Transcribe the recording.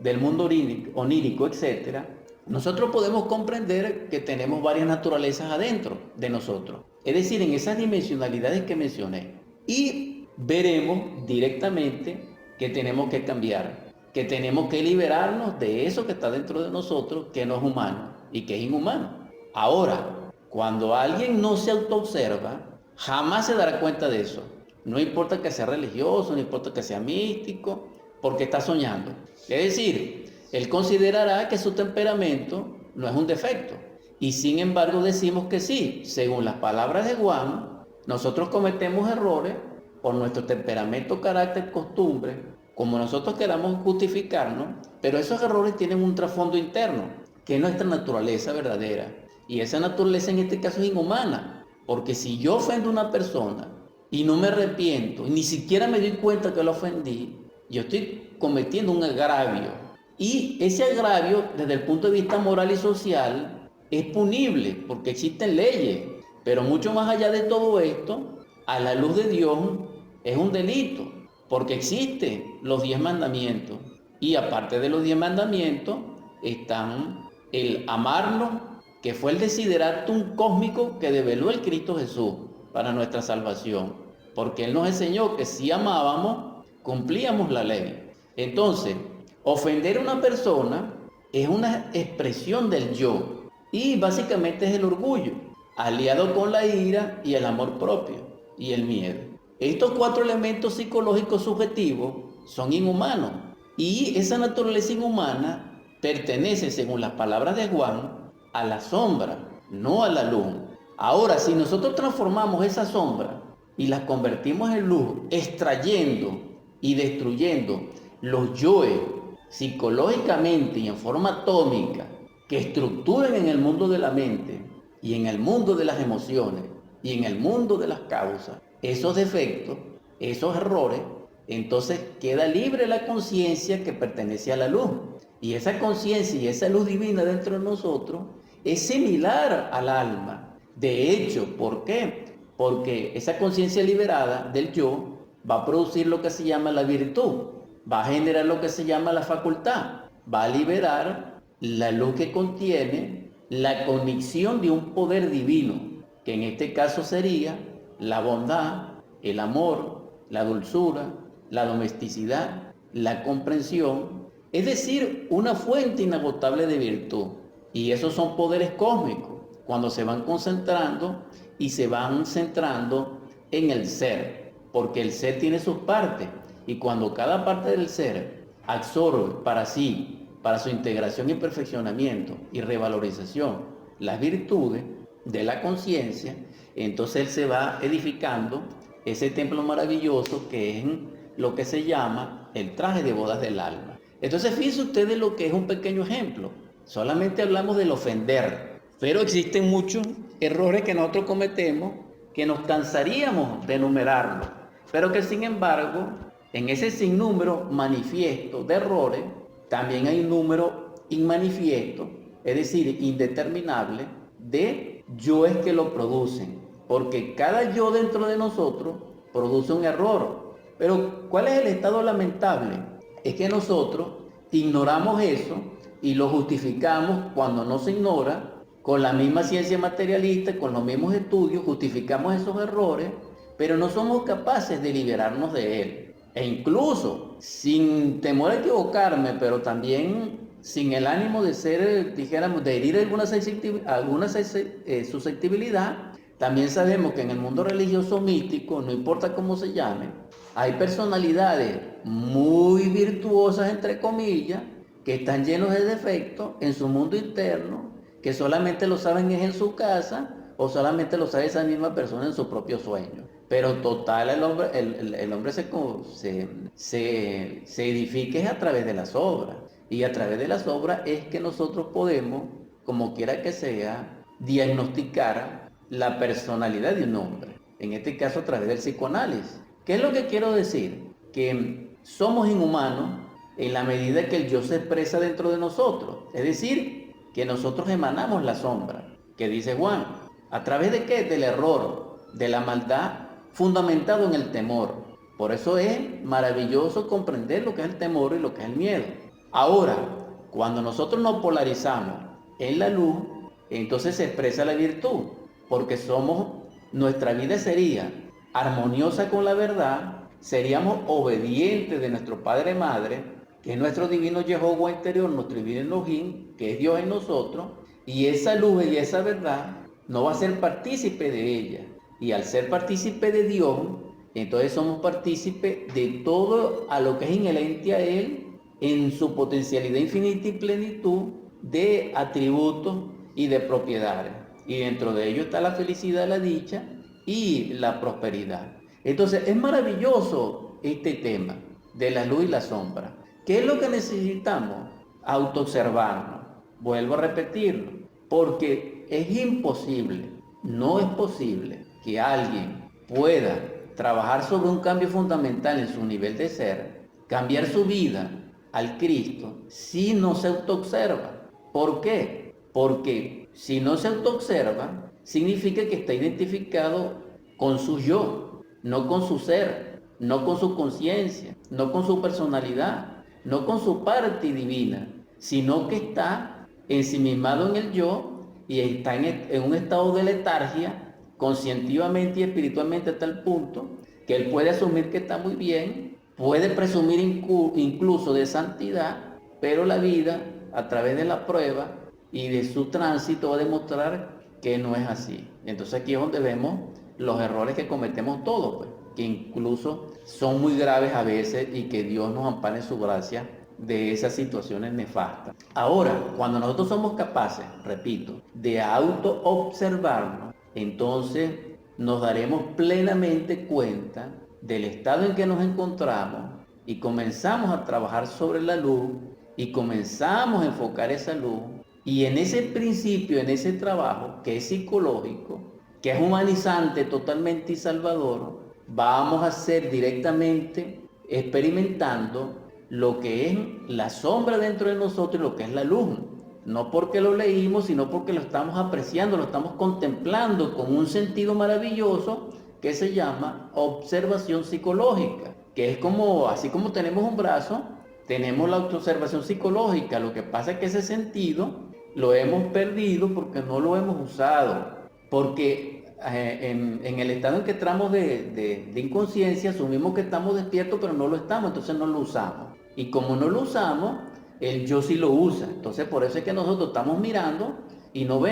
del mundo onírico, etcétera, nosotros podemos comprender que tenemos varias naturalezas adentro de nosotros. Es decir, en esas dimensionalidades que mencioné. Y veremos directamente que tenemos que cambiar, que tenemos que liberarnos de eso que está dentro de nosotros, que no es humano y que es inhumano. Ahora, cuando alguien no se autoobserva, jamás se dará cuenta de eso. No importa que sea religioso, no importa que sea místico, porque está soñando. Es decir, él considerará que su temperamento no es un defecto. Y sin embargo decimos que sí, según las palabras de Juan, nosotros cometemos errores por nuestro temperamento, carácter, costumbre, como nosotros queramos justificarnos, pero esos errores tienen un trasfondo interno, que es nuestra naturaleza verdadera. Y esa naturaleza en este caso es inhumana, porque si yo ofendo a una persona y no me arrepiento, y ni siquiera me doy cuenta que lo ofendí, yo estoy cometiendo un agravio. Y ese agravio, desde el punto de vista moral y social, es punible, porque existen leyes. Pero mucho más allá de todo esto, a la luz de Dios, es un delito, porque existen los 10 mandamientos. Y aparte de los 10 mandamientos, están el amarnos, que fue el desideratum cósmico que develó el Cristo Jesús para nuestra salvación. Porque Él nos enseñó que si amábamos, cumplíamos la ley. Entonces, ofender a una persona es una expresión del yo y básicamente es el orgullo, aliado con la ira y el amor propio y el miedo. Estos 4 elementos psicológicos subjetivos son inhumanos y esa naturaleza inhumana pertenece, según las palabras de Juan, a la sombra, no a la luz. Ahora, si nosotros transformamos esa sombra y las convertimos en luz, extrayendo y destruyendo los yoes psicológicamente y en forma atómica que estructuran en el mundo de la mente y en el mundo de las emociones y en el mundo de las causas esos defectos, esos errores, entonces queda libre la conciencia que pertenece a la luz. Y esa conciencia y esa luz divina dentro de nosotros es similar al alma. De hecho, ¿por qué? Porque esa conciencia liberada del yo va a producir lo que se llama la virtud, va a generar lo que se llama la facultad, va a liberar la luz que contiene la conexión de un poder divino, que en este caso sería la bondad, el amor, la dulzura, la domesticidad, la comprensión, es decir, una fuente inagotable de virtud. Y esos son poderes cósmicos, cuando se van concentrando y se van centrando en el ser, porque el ser tiene sus partes, y cuando cada parte del ser absorbe para sí, para su integración y perfeccionamiento y revalorización, las virtudes de la conciencia, entonces él se va edificando ese templo maravilloso que es lo que se llama el traje de bodas del alma. Entonces fíjense ustedes lo que es un pequeño ejemplo. Solamente hablamos del ofender, pero existen muchos errores que nosotros cometemos que nos cansaríamos de enumerarlos, pero que sin embargo en ese sinnúmero manifiesto de errores también hay un número inmanifiesto, es decir, indeterminable, de yoes que lo producen, porque cada yo dentro de nosotros produce un error. Pero ¿cuál es el estado lamentable? Es que nosotros ignoramos eso y lo justificamos cuando no se ignora, con la misma ciencia materialista, con los mismos estudios, justificamos esos errores, pero no somos capaces de liberarnos de él. E incluso, sin temor a equivocarme, pero también sin el ánimo de ser, dijéramos, de herir alguna susceptibilidad, también sabemos que en el mundo religioso místico, no importa cómo se llame, hay personalidades muy virtuosas, entre comillas, que están llenos de defectos en su mundo interno, que solamente lo saben es en su casa o solamente lo sabe esa misma persona en su propio sueño. Pero total, el hombre se edifica a través de las obras. Y a través de las obras es que nosotros podemos, como quiera que sea, diagnosticar la personalidad de un hombre. En este caso a través del psicoanálisis. ¿Qué es lo que quiero decir? Que somos inhumanos en la medida que el yo se expresa dentro de nosotros. Es decir, que nosotros emanamos la sombra, que dice Juan. ¿A través de qué? Del error, de la maldad, fundamentado en el temor. Por eso es maravilloso comprender lo que es el temor y lo que es el miedo. Ahora, cuando nosotros nos polarizamos en la luz, entonces se expresa la virtud, porque nuestra vida sería armoniosa con la verdad, seríamos obedientes de nuestro Padre Madre, que es nuestro divino Jehová interior, nuestro divino Elohim, que es Dios en nosotros, y esa luz y esa verdad no va a ser partícipe de ella. Y al ser partícipe de Dios, entonces somos partícipes de todo a lo que es inherente a Él en su potencialidad infinita y plenitud de atributos y de propiedades. Y dentro de ello está la felicidad, la dicha y la prosperidad. Entonces es maravilloso este tema de la luz y la sombra. ¿Qué es lo que necesitamos? Autoobservarnos. Vuelvo a repetirlo, porque es imposible, no es posible que alguien pueda trabajar sobre un cambio fundamental en su nivel de ser, cambiar su vida al Cristo, si no se autoobserva. ¿Por qué? Porque si no se autoobserva, significa que está identificado con su yo, no con su ser, no con su conciencia, no con su personalidad, no con su parte divina, sino que está ensimismado en el yo y está en un estado de letargia, conscientivamente y espiritualmente a tal punto que él puede asumir que está muy bien, puede presumir incluso de santidad, pero la vida, a través de la prueba y de su tránsito, va a demostrar que no es así. Entonces aquí es donde vemos los errores que cometemos todos, pues, que incluso son muy graves a veces y que Dios nos ampare en su gracia de esas situaciones nefastas. Ahora, cuando nosotros somos capaces, repito, de auto-observarnos, entonces nos daremos plenamente cuenta del estado en que nos encontramos y comenzamos a trabajar sobre la luz y comenzamos a enfocar esa luz. Y en ese principio, en ese trabajo que es psicológico, que es humanizante totalmente y salvador, vamos a ser directamente experimentando lo que es la sombra dentro de nosotros y lo que es la luz. No porque lo leímos, sino porque lo estamos apreciando, lo estamos contemplando con un sentido maravilloso que se llama observación psicológica, que es como, así como tenemos un brazo, tenemos la autoobservación psicológica. Lo que pasa es que ese sentido lo hemos perdido porque no lo hemos usado, porque en el estado en que entramos de inconsciencia asumimos que estamos despiertos, pero no lo estamos, entonces no lo usamos. Y como no lo usamos, el yo sí lo usa. Entonces por eso es que nosotros estamos mirando y no vemos.